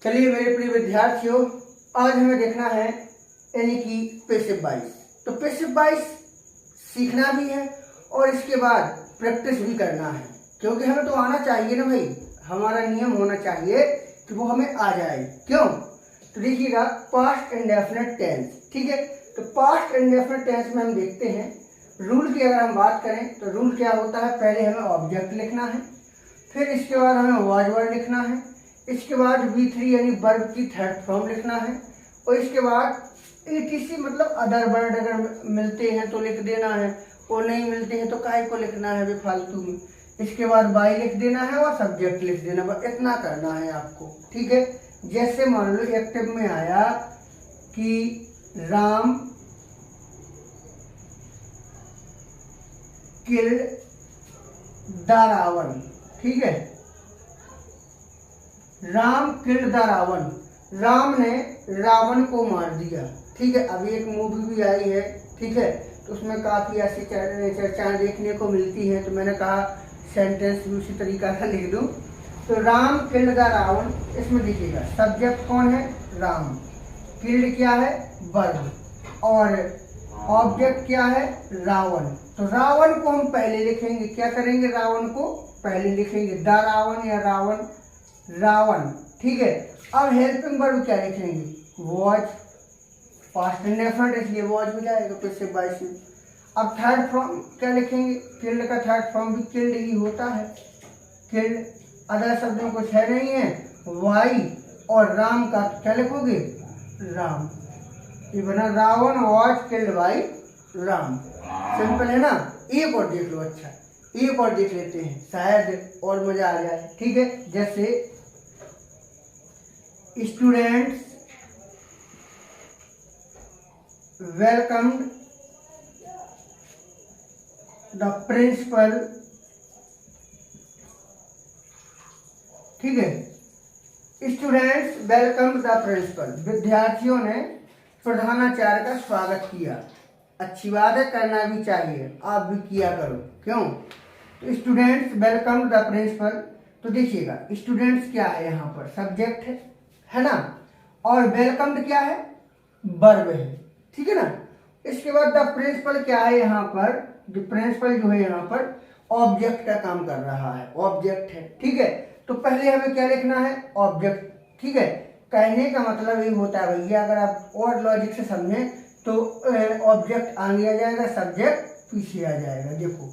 चलिए मेरे प्रिय विद्यार्थियों, आज हमें देखना है यानी कि पैसिव वॉइस। तो पैसिव वॉइस सीखना भी है और इसके बाद प्रैक्टिस भी करना है, क्योंकि हमें तो आना चाहिए ना भाई। हमारा नियम होना चाहिए कि वो हमें आ जाए। क्यों? तो देखिएगा, पास्ट इंडेफिनिट टेंस, ठीक है। तो पास्ट इंडेफिनिट टेंस में हम देखते हैं रूल की अगर हम बात करें तो रूल क्या होता है। पहले हमें ऑब्जेक्ट लिखना है, फिर इसके बाद हमें वॉज वर्ड लिखना है, इसके बाद V3 यानी वर्ब की थर्ड फॉर्म लिखना है, और इसके बाद ETC मतलब अदर वर्ड अगर मिलते हैं तो लिख देना है, और नहीं मिलते हैं तो काहे को लिखना है बेफालतू में। इसके बाद बाई लिख देना है और सब्जेक्ट लिख देना, बस इतना करना है आपको, ठीक है। जैसे मान लो एक्टिव में आया कि राम किल्ड द रावण, ठीक है। राम किल्ड द रावण, राम ने रावण को मार दिया, ठीक है। अभी एक मूवी भी आई है, ठीक है, तो उसमें काफ़ी ऐसी चर्चाएं देखने को मिलती हैं, तो मैंने कहा सेंटेंस भी उसी तरीका का लिख दूं। तो राम किल्ड द रावण, इसमें देखिएगा सब्जेक्ट कौन है? राम। किल्ड क्या है? वर्ब। और ऑब्जेक्ट क्या है? रावण। तो रावण को हम पहले लिखेंगे, क्या करेंगे? रावण को पहले लिखेंगे, द रावण या रावण, रावण, ठीक है। अब हेल्पिंग वर्ब क्या लिखेंगे? वॉच, पास्ट इंडेफिनिट इसलिए वॉच हो जाएगा पैसिव वॉइस में। अब थर्ड फॉर्म क्या लिखेंगे? किल्ड का थर्ड फॉर्म भी किल्ड ही होता है, किल्ड। अदर शब्दों कुछ है नहीं है, वाई और राम का क्या लिखोगे? राम। ये बना Ravan was killed by Ram. Simple है ना। एक और देख लो, अच्छा एक और देख लेते हैं, शायद और मजा आ जाए, ठीक है। जैसे स्टूडेंट्स वेलकम्ड द प्रिंसिपल, ठीक है। स्टूडेंट्स वेलकम द प्रिंसिपल, विद्यार्थियों ने प्रधानाचार्य का स्वागत किया। अच्छी बात है, करना भी चाहिए, आप भी किया करो। क्यों? तो स्टूडेंट्स वेलकम द प्रिंसिपल। तो देखिएगा स्टूडेंट्स क्या है यहाँ पर? सब्जेक्ट है ना, और वेलकम्ड क्या है? वर्ब है, ठीक है ना। इसके बाद द प्रिंसिपल क्या है यहाँ पर? जो प्रिंसिपल जो है यहाँ पर ऑब्जेक्ट का काम कर रहा है, ऑब्जेक्ट है, ठीक है। तो पहले हमें क्या लिखना है? ऑब्जेक्ट, ठीक है। कहने का मतलब ये होता है भैया, अगर आप और लॉजिक से समझें तो ऑब्जेक्ट आगे आ जाएगा, सब्जेक्ट पीछे आ जाएगा। देखो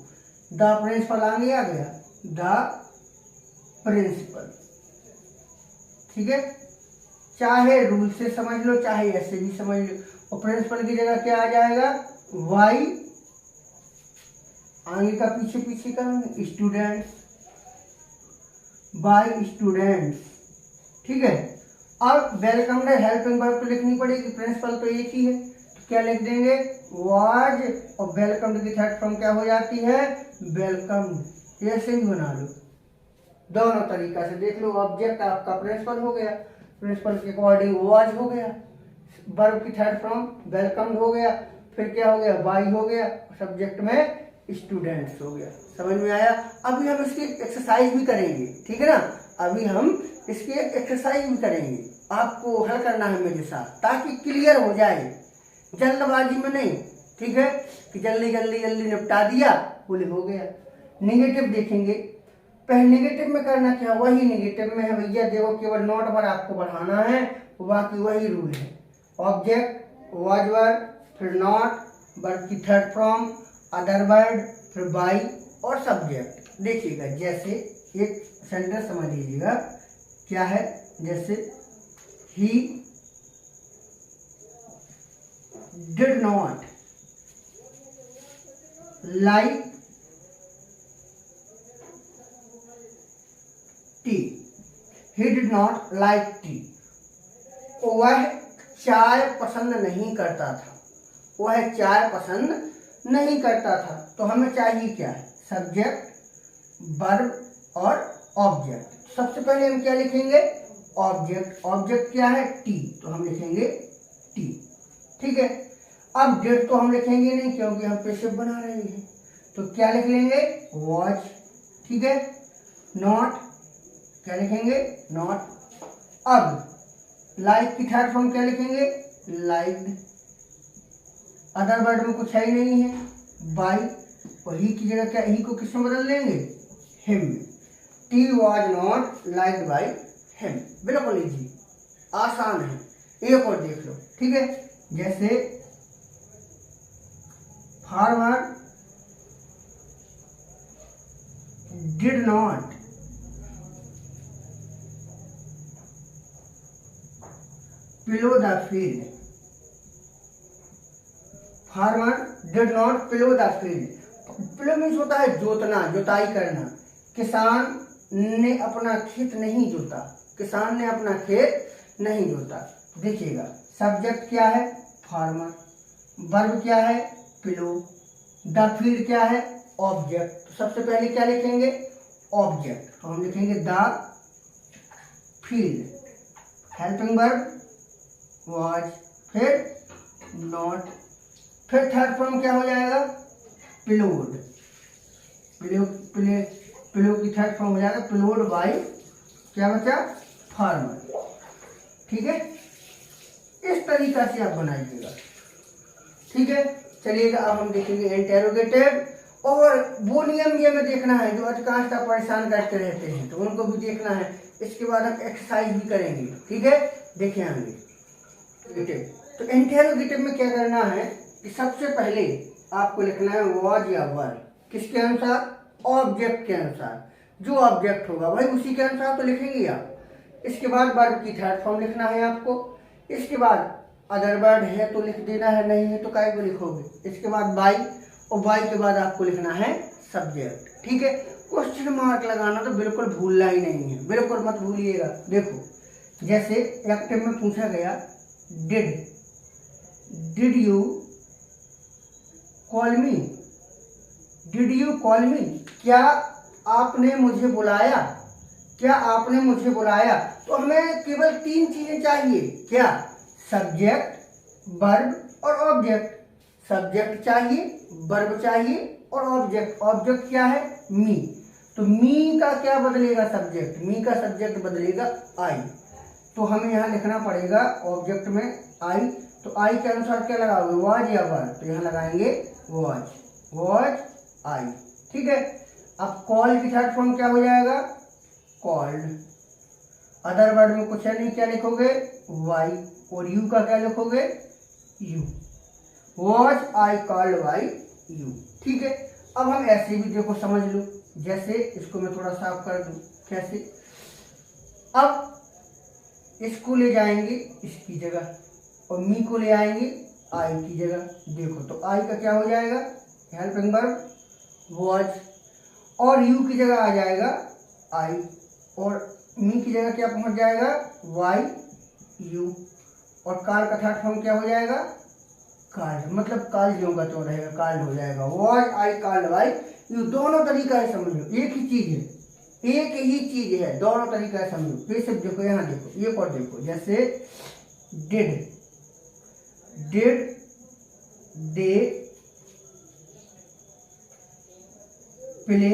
द प्रिंसिपल आगे आ गया, द प्रिंसिपल, ठीक है। चाहे रूल से समझ लो चाहे ऐसे भी समझ लो, और प्रिंसिपल की जगह क्या आ जाएगा? वाई, आगे का पीछे पीछे करेंगे, स्टूडेंट्स बाय स्टूडेंट्स, ठीक है। अब वेलकम है, हेल्पिंग वर्ब तो लिखनी पड़ेगी, प्रिंसिपल तो एक ही है, तो क्या लिख देंगे? वाज, और वेलकम की थर्ड फॉर्म क्या हो जाती है? वेलकम। ऐसे ही बना लो, दोनों तरीका से देख लो। ऑब्जेक्ट आपका प्रिंसिपल हो गया, प्रिंसिपल के अकॉर्डिंग वाज हो गया, वर्ब की थर्ड फॉर्म वेलकम हो गया, फिर क्या हो गया? बाई हो गया, सब्जेक्ट में स्टूडेंट्स हो गया। समझ में आया? अभी हम इसकी एक्सरसाइज भी करेंगे, ठीक है ना। अभी हम इसकी एक्सरसाइज भी करेंगे, आपको हल करना है मेरे साथ, ताकि क्लियर हो जाए, जल्दबाजी में नहीं, ठीक है, कि जल्दी जल्दी जल्दी निपटा दिया, बोले हो गया। नेगेटिव देखेंगे, पहले नेगेटिव में करना क्या? वही नेगेटिव में है भैया, देखो केवल नोट पर आपको बढ़ाना है, बाकी वही रूल है। ऑब्जेक्ट, वॉज वर्ड, फिर नॉट, वर्ब की थर्ड फॉर्म, अदर वर्ड, फिर बाई और सब्जेक्ट। देखिएगा जैसे एक सेंटेंस समझ लीजिएगा, क्या है? जैसे he did not like T, he did not like T, वह चाय पसंद नहीं करता था, वह चाय पसंद नहीं करता था। तो हमें चाहिए क्या है? सब्जेक्ट, वर्ब और ऑब्जेक्ट। सबसे पहले हम क्या लिखेंगे? ऑब्जेक्ट। ऑब्जेक्ट क्या है? टी, तो हम लिखेंगे टी, ठीक है। अब डिड तो हम लिखेंगे नहीं, क्योंकि हम पैसिव बना रहे हैं, तो क्या लिख लेंगे? वॉच, ठीक है। नॉट क्या लिखेंगे? नॉट। अब लाइक की थर्ड फॉर्म क्या लिखेंगे, लाइक्ड। अदर वर्ड में कुछ है ही नहीं है, बाय, और ही की जगह क्या, ही को किसमें बदल देंगे, हिम में। Tea was not liked by him, बिल्कुल इजी, आसान है। एक और देख लो, ठीक है। जैसे farmer did not plough the field, farmer did not plough the field. Plough means होता है जोतना, जुताई करना। किसान ने अपना खेत नहीं जोता, किसान ने अपना खेत नहीं जोता। देखिएगा सब्जेक्ट क्या है, फार्मर, वर्ब क्या है, प्लो, द फील्ड क्या है, ऑब्जेक्ट। तो सबसे पहले क्या लिखेंगे, ऑब्जेक्ट, तो हम लिखेंगे the field. Helping verb was, फिर नॉट, फिर थर्ड फॉर्म क्या हो जाएगा, प्लोड। प्लो की थर्ड फॉर्म हो जाएगा प्लोड बाय, क्या बचा, फार्मर। ठीक है, इस तरीका से आप बनाइएगा। ठीक है, चलिएगा अब हम देखेंगे इंटेरोगेटिव। और वो नियम भी हमें देखना है जो अधिकांशता परेशान करते रहते हैं, तो उनको भी देखना है। इसके बाद हम एक्सरसाइज भी करेंगे। ठीक है, देखें आगे। तो इंटेरोगेटिव में क्या करना है कि सबसे पहले आपको लिखना है वाज या वर, किसके अनुसार, ऑब्जेक्ट के अनुसार। जो ऑब्जेक्ट होगा भाई उसी के अनुसार तो लिखेंगे आप। इसके बाद वर्ब की थर्ड फॉर्म लिखना है आपको। इसके बाद अदर वर्ड है तो लिख देना है, नहीं है तो काय को लिखोगे। इसके बाद बाई, और बाई के बाद आपको लिखना है सब्जेक्ट। ठीक है, क्वेश्चन मार्क लगाना तो बिल्कुल भूलना ही नहीं है, बिल्कुल मत भूलिएगा। देखो जैसे एक्टिव में पूछा गया did you call me, did you call मी, क्या आपने मुझे बुलाया, क्या आपने मुझे बुलाया। तो हमें केवल तीन चीजें चाहिए, क्या, सब्जेक्ट, वर्ब और ऑब्जेक्ट। सब्जेक्ट चाहिए, वर्ब चाहिए और ऑब्जेक्ट। ऑब्जेक्ट क्या है, मी। तो मी का क्या बदलेगा, सब्जेक्ट, मी का सब्जेक्ट बदलेगा आई। तो हमें यहाँ लिखना पड़ेगा ऑब्जेक्ट में आई। तो आई के अनुसार क्या लगाओगे, वाज या वर, तो यहाँ लगाएंगे वाज, वाज आई। ठीक है, अब कॉल की थर्ड फॉर्म क्या हो जाएगा, कॉल्ड। अदर वर्ड में कुछ है नहीं, क्या लिखोगे, वाई, और यू का क्या लिखोगे, you. Was I called by you. ठीक है, अब हम ऐसे भी देखो समझ लो, जैसे इसको मैं थोड़ा साफ कर दूं, कैसे, अब इसको ले जाएंगे इसकी जगह और मी को ले आएंगे आई की जगह। देखो तो आई का क्या हो जाएगा, हेल्पिंग वर्ब वाज, और यू की जगह आ जाएगा आई, और मी की जगह क्या पहुंच जाएगा, वाई यू, और कार का थर्ड फॉर्म क्या हो जाएगा, कार्ड, मतलब कार्ड जो तो रहेगा, कार्ड हो जाएगा। Was I called by you. दोनों तरीका है, समझो एक ही चीज है, एक ही चीज है, दोनों तरीका है समझो। फिर से देखो, यहाँ देखो, एक और देखो, जैसे डिड दे प्ले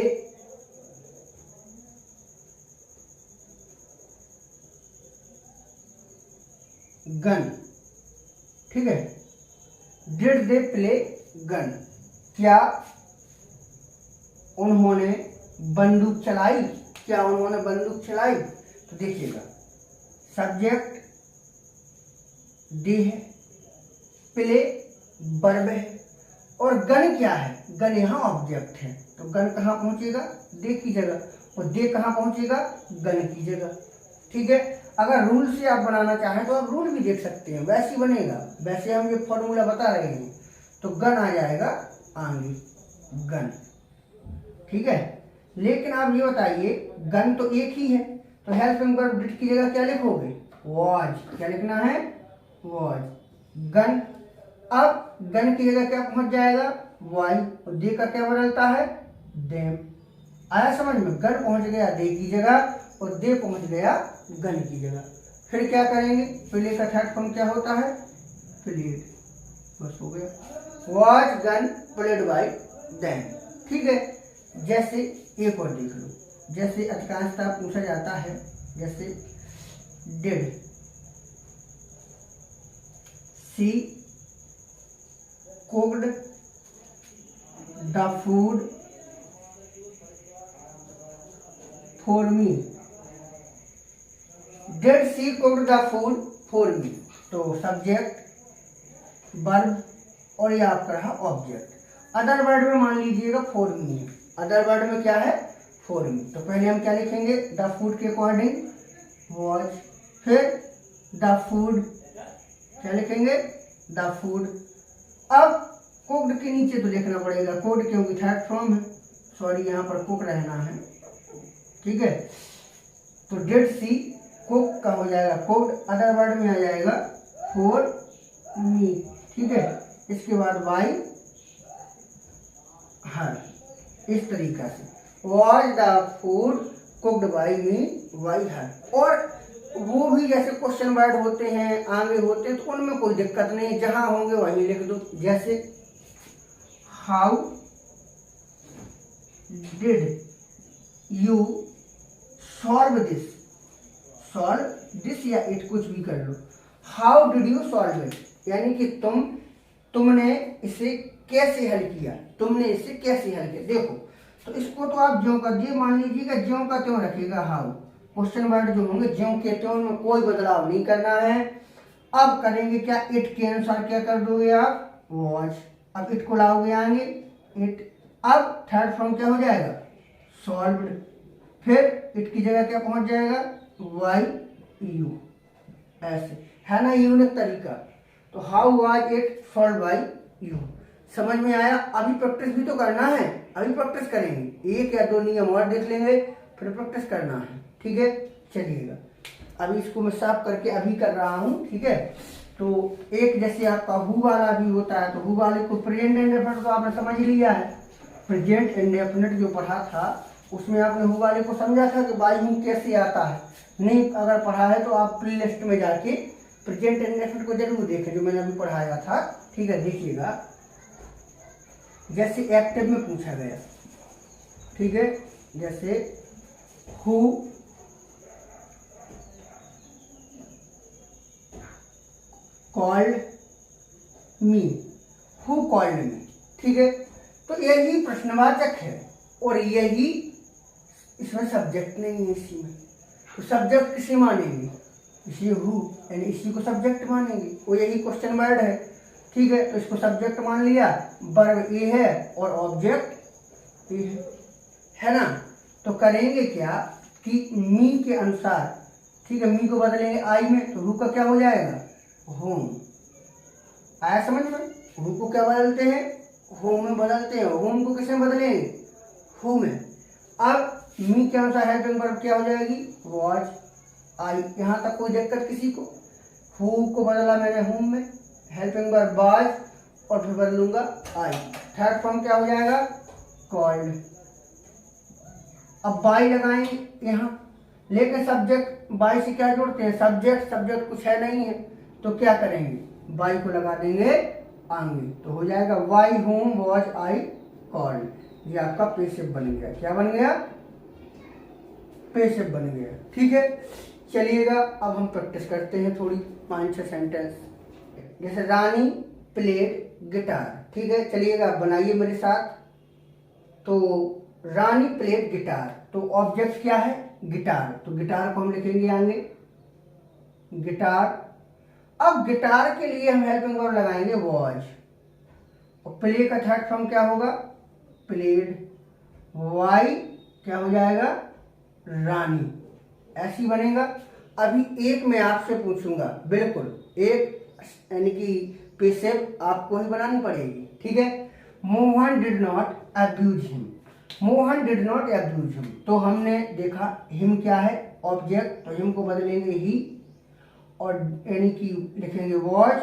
गन। ठीक है, डिड दे प्ले गन, क्या उन्होंने बंदूक चलाई, क्या उन्होंने बंदूक चलाई। तो देखिएगा सब्जेक्ट दे है, प्ले वर्ब है, और गन क्या है, गन यहाँ ऑब्जेक्ट है। तो गन कहाँ पहुंचेगा, दे की जगह, और दे कहाँ पहुंचेगा, गन की जगह। ठीक है, अगर रूल से आप बनाना चाहें तो आप रूल भी देख सकते हैं, वैसे ही बनेगा। वैसे हम ये फॉर्मूला बता रहे हैं, तो गन आ जाएगा आगे, गन। ठीक है, लेकिन आप ये बताइए गन तो एक ही है, तो हेल्पिंग वर्ब डिड की जगह क्या लिखोगे, वाज। क्या लिखना है, वाज, गन। अब गन की जगह क्या पहुंच जाएगा, वाई, और दे का क्या बदलता है, देम। आया समझ में, गन पहुंच गया दे की जगह और दे पहुंच गया गन की जगह। फिर क्या करेंगे, प्ले का थर्ड फॉर्म क्या होता है, प्लेड, बस हो गया, was gun played by them. ठीक है, जैसे एक और देख लो, जैसे अधिकांशतः पूछा जाता है, जैसे did she cooked the food for me. Did she cooked the food for me. तो सब्जेक्ट वर्ब और ये आपका रहा ऑब्जेक्ट। अदर वर्ड में मान लीजिएगा फॉर मी है, अदर वर्ड में क्या है फॉर मी। तो पहले हम क्या लिखेंगे द फूड के अकॉर्डिंग वॉज, फिर द फूड क्या लिखेंगे द फूड। अब कुक्ड के नीचे तो लिखना पड़ेगा कुक्ड क्योंकि थर्ड फॉर्म है, सॉरी यहाँ पर कुक रहना है, ठीक है। तो डिड सी कुक का हो जाएगा कुक्ड, अदर वर्ड में आ जाएगा फॉर मी, ठीक है। इसके बाद वाई हर, इस तरीका से was the food cooked by me why her. और वो भी जैसे क्वेश्चन वर्ड होते हैं आगे होते हैं तो उनमें कोई दिक्कत नहीं, जहां होंगे वहीं लिख दो। जैसे how did you solve this, solve this या इट कुछ भी कर लो। How did you solve it यानी कि तुमने इसे कैसे हल किया, तुमने इसे कैसे हल किया। देखो तो इसको तो आप ज्यों का ये मान लीजिएगा, ज्यों का त्यों रखिएगा। हाउ क्वेश्चन वर्ड जो होंगे ज्यों के त्यों, में कोई बदलाव नहीं करना है। अब करेंगे क्या, इट के अनुसार क्या कर दोगे आप वॉज। अब इट को लाओगे आगे इट, अब थर्ड फॉर्म क्या हो जाएगा सॉल्व्ड, फिर इट की जगह क्या पहुंच जाएगा वाई यू, ऐसे है ना यूनिक तरीका। तो how was it solved by you, समझ में आया। अभी प्रैक्टिस भी तो करना है, अभी प्रैक्टिस करेंगे, एक या दो नियम और देख लेंगे फिर प्रैक्टिस करना है, ठीक है। चलिएगा अभी इसको मैं साफ करके अभी कर रहा हूँ, ठीक है। तो एक जैसे आपका हु वाला भी होता है, तो हु वाले को प्रेजेंट इंडेफिनिट तो आपने समझ लिया है। प्रेजेंट इंडेफिनिट जो पढ़ा था उसमें आपने हु वाले को समझा था कि बाई हूँ कैसे आता है। नहीं अगर पढ़ा है तो आप प्ले लिस्ट में जाके प्रेजेंट इंडेफिनिट को जरूर देखें जो मैंने अभी पढ़ाया था, ठीक है। देखिएगा जैसे एक्टिव में पूछा गया, ठीक है। जैसे who called me, who called me, ठीक है। तो यही प्रश्नवाचक है और यही इसमें सब्जेक्ट नहीं है इसी में। तो सब्जेक्ट किसे मानेंगे, इसी हु यानी इसी को सब्जेक्ट मानेंगे, वो यही क्वेश्चन वर्ड है, ठीक है। तो इसको सब्जेक्ट मान लिया, वर्ब ए है और ऑब्जेक्ट ए है ना। तो करेंगे क्या कि मी के अनुसार, ठीक है, मी को बदलेंगे आई में, तो हु का क्या हो जाएगा होम। आया समझ में, हु को क्या बदलते हैं होम में बदलते हैं, होम को किसमें बदलेंगे हु में। अब मी के अनुसार हेल्पिंग वर्ब क्या हो जाएगी वॉज आई, यहाँ तक कोई दिक्कत किसी को। हु को बदला मैंने होम में, हेल्पिंग वर्ब वाज और फिर बदलूंगा आई, थर्ड फॉर्म क्या हो जाएगा कॉल्ड। अब बाई लगाएंगे यहाँ, लेकिन सब्जेक्ट बाई से क्या जोड़ते हैं सब्जेक्ट कुछ है नहीं है, तो क्या करेंगे बाई को लगा देंगे आगे, तो हो जाएगा why whom was I called. ये आपका पेसिव बन गया, क्या बन गया पेसिव बन गया, ठीक है। चलिएगा अब हम प्रैक्टिस करते हैं थोड़ी 5-6 सेंटेंस। जैसे रानी प्लेड गिटार, ठीक है। चलिएगा आप बनाइए मेरे साथ। तो रानी प्लेड गिटार, तो ऑब्जेक्ट क्या है गिटार, तो गिटार को हम लिखेंगे आगे गिटार। अब गिटार के लिए हम हेल्पिंग वर्ब लगाएंगे वॉज, और प्ले का थर्ड फॉर्म क्या होगा प्लेड, वाई क्या हो जाएगा रानी, ऐसी बनेगा। अभी एक मैं आपसे पूछूंगा, बिल्कुल एक यानी कि पेसिव आपको ही बनानी पड़ेगी, ठीक है। Mohan did not abuse him, Mohan did not abuse him, तो हमने देखा हिम क्या है ऑब्जेक्ट, तो हिम को बदलेंगे ही और यानी कि लिखेंगे वॉज।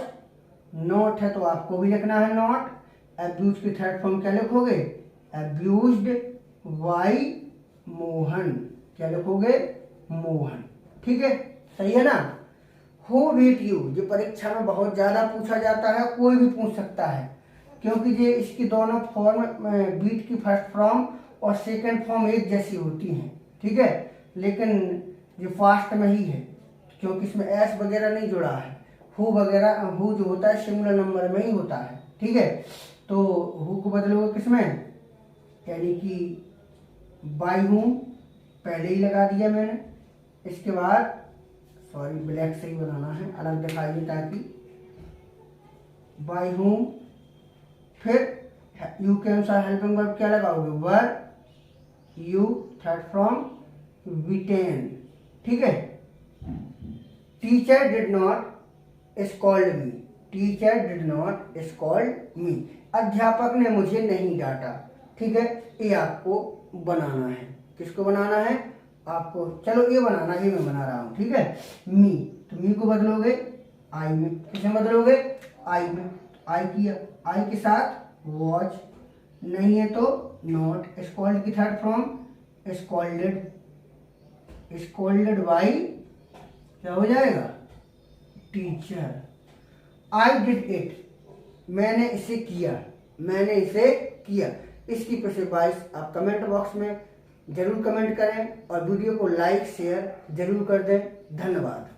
नॉट है तो आपको भी लिखना है नॉट। अब्यूज की थर्ड फॉर्म क्या लिखोगे अब्यूज्ड, वाई मोहन क्या लिखोगे मोहन, ठीक है, सही है ना। हु बीट यू, जो परीक्षा में बहुत ज्यादा पूछा जाता है, कोई भी पूछ सकता है क्योंकि ये इसकी दोनों फॉर्म बीट की फर्स्ट फॉर्म और सेकंड फॉर्म एक जैसी होती हैं, ठीक है। लेकिन ये फास्ट में ही है क्योंकि इसमें एस वगैरह नहीं जुड़ा है, हु वगैरह, हु जो होता है सिंगुलर नंबर में ही होता है, ठीक है। तो हु को बदलोगे किसमें, यानी कि बाय whom पहले ही लगा दिया मैंने। इसके बाद सॉरी ब्लैक से ही बनाना है, अलग दिखाइए ताकि बाय whom, फिर यू के अनुसार हेल्पिंग वर्ब क्या लगाओगे, वर, यू, थर्ड फ्रॉम, विटेन, ठीक है। Teacher did not scold me, teacher did not scold me, अध्यापक ने मुझे नहीं डांटा, ठीक है। ये आपको बनाना है, किसको बनाना है आपको, चलो ये बनाना, ये मैं बना रहा हूँ, ठीक है। मी, तो मी को बदलोगे आई में, किसे बदलोगे आई में, आई किया, आई के साथ वॉच, नहीं है तो नॉट, स्कॉल्ड की third form scolded, scolded by क्या हो जाएगा, टीचर। आई डिड इट, मैंने इसे किया, मैंने इसे किया। इसकी पिछले 22 आप कमेंट बॉक्स में जरूर कमेंट करें और वीडियो को लाइक शेयर जरूर कर दें। धन्यवाद।